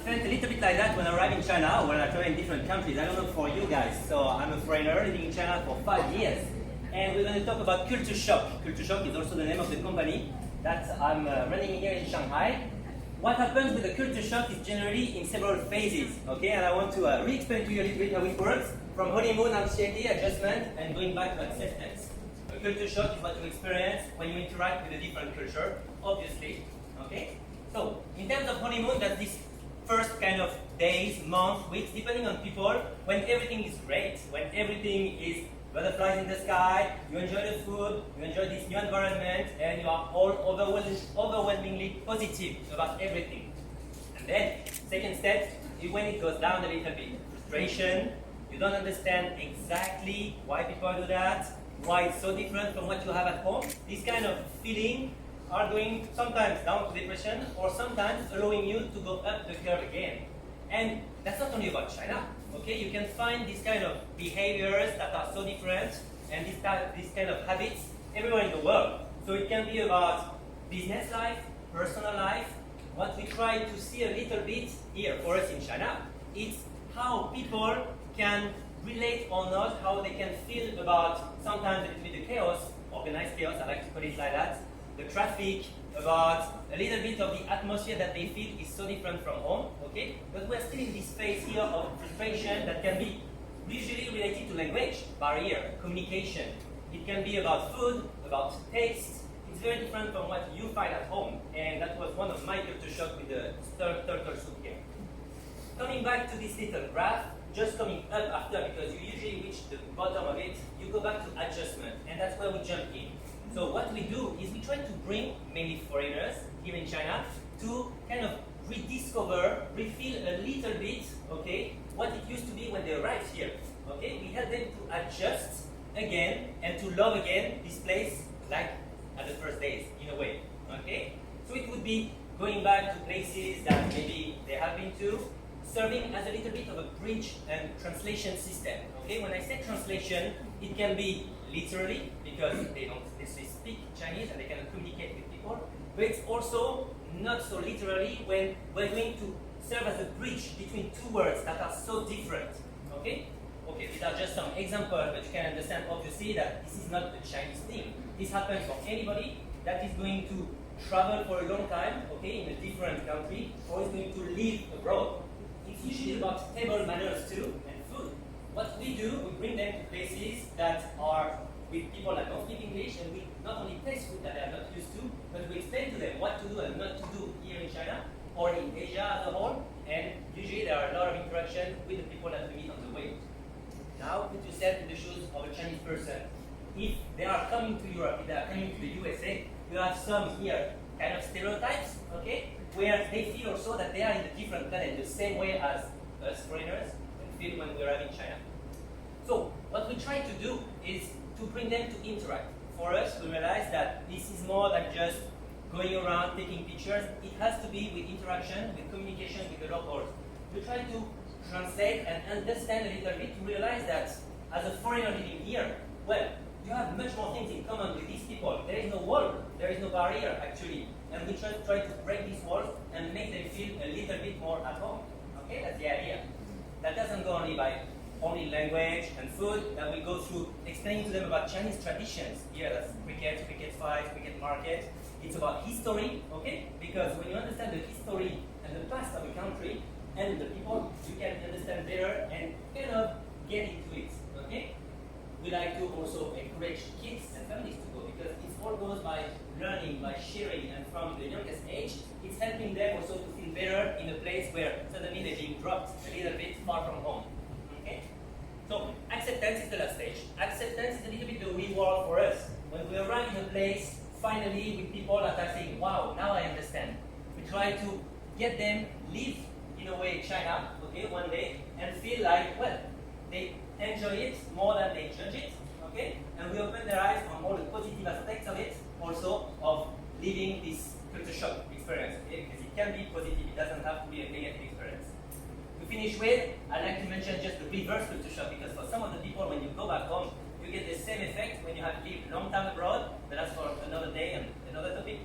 Felt a little bit like that when I arrived in China, when I travel in different countries. I don't know for you guys. So I'm a foreigner living in China for 5 years. And we're going to talk about culture shock. Culture shock is also the name of the company that I'm running here in Shanghai. What happens with the culture shock is generally in several phases, okay? And I want to re-explain to you a little bit how it works, from honeymoon, anxiety, adjustment, and going back to acceptance. A culture shock is what you experience when you interact with a different culture, obviously, okay? So, in terms of honeymoon, that's this first kind of days, months, weeks, depending on people, when everything is great, when everything is butterflies in the sky, you enjoy the food, you enjoy this new environment, and you are all overwhelmingly positive about everything. And then, second step is when it goes down a little bit. Frustration, you don't understand exactly why people do that, why it's so different from what you have at home. This kind of feeling are going sometimes down to depression, or sometimes allowing you to go up the curve again. And that's not only about China, okay? You can find these kind of behaviors that are so different and these kind of habits everywhere in the world. So it can be about business life, personal life. What we try to see a little bit here for us in China, it's how people can relate or not, how they can feel about sometimes a little bit of chaos, organized chaos, I like to put it like that, the traffic, about a little bit of the atmosphere that they feel is so different from home, okay? But we're still in this phase here of frustration that can be usually related to language, barrier, communication. It can be about food, about taste. It's very different from what you find at home, and that was one of my culture shock with the turtle soup here. Coming back to this little graph, just coming up after, because you usually reach the bottom of it, you go back to adjustment, and that's where we jump in. So what we do is we try to bring mainly foreigners here in China to kind of rediscover, refeel a little bit, okay, what it used to be when they arrived here. Okay, we help them to adjust again and to love again this place like at the first days, in a way. Okay, so it would be going back to places that maybe they have been to, serving as a little bit of a bridge and translation system. Okay, when I say translation, it can be literally, because they don't necessarily speak Chinese and they cannot communicate with people, but it's also not so literally when we're going to serve as a bridge between two words that are so different. Okay? Okay, these are just some examples, but you can understand obviously that this is not a Chinese thing. This happens for anybody that is going to travel for a long time, okay, in a different country, or is going to live abroad. It's usually about table manners too, and food. What we do, we bring them to places that are with people that don't speak English, and we not only taste food that they are not used to, but we explain to them what to do and not to do here in China, or in Asia as a whole, and usually there are a lot of interaction with the people that we meet on the way. Now put yourself in the shoes of a Chinese person. If they are coming to Europe, if they are coming to the USA, you have some here kind of stereotypes, okay, where they feel also that they are in a different planet, the same way as us foreigners feel when we arrive in China. So what we try to do is to bring them to interact. For us, we realize that this is more than just going around taking pictures. It has to be with interaction, with communication with the locals. We try to translate and understand a little bit to realize that as a foreigner living here, well, you have much more things in common with these people. There is no wall, there is no barrier actually. And we try to break these walls and make them feel a little bit more at home. Okay, that's the idea. That doesn't go only language and food, that we go through explaining to them about Chinese traditions. Yeah, that's cricket fight, cricket market. It's about history, okay? Because when you understand the history and the past of a country and the people, you can understand better and kind of get into it, okay? We like to also encourage kids and families to go, because it all goes by learning, by sharing, and from the youngest age, it's helping them also to feel better in a place where suddenly they're being dropped a little bit far from home. Okay? So acceptance is the last stage. Acceptance is a little bit the reward for us. When we arrive in a place, finally, with people that are saying, wow, now I understand. We try to get them live in a way China, okay, one day, and feel like, well, they enjoy it more than they judge it, okay? And we open their eyes on all the positive aspects of it, also of living this culture shock experience, okay? Because it can be positive, it doesn't have to be a negative experience. To finish with, I'd like to mention just the reverse culture shock, because for some of the people, when you go back home, you get the same effect when you have lived a long time abroad, but that's for another day and another topic.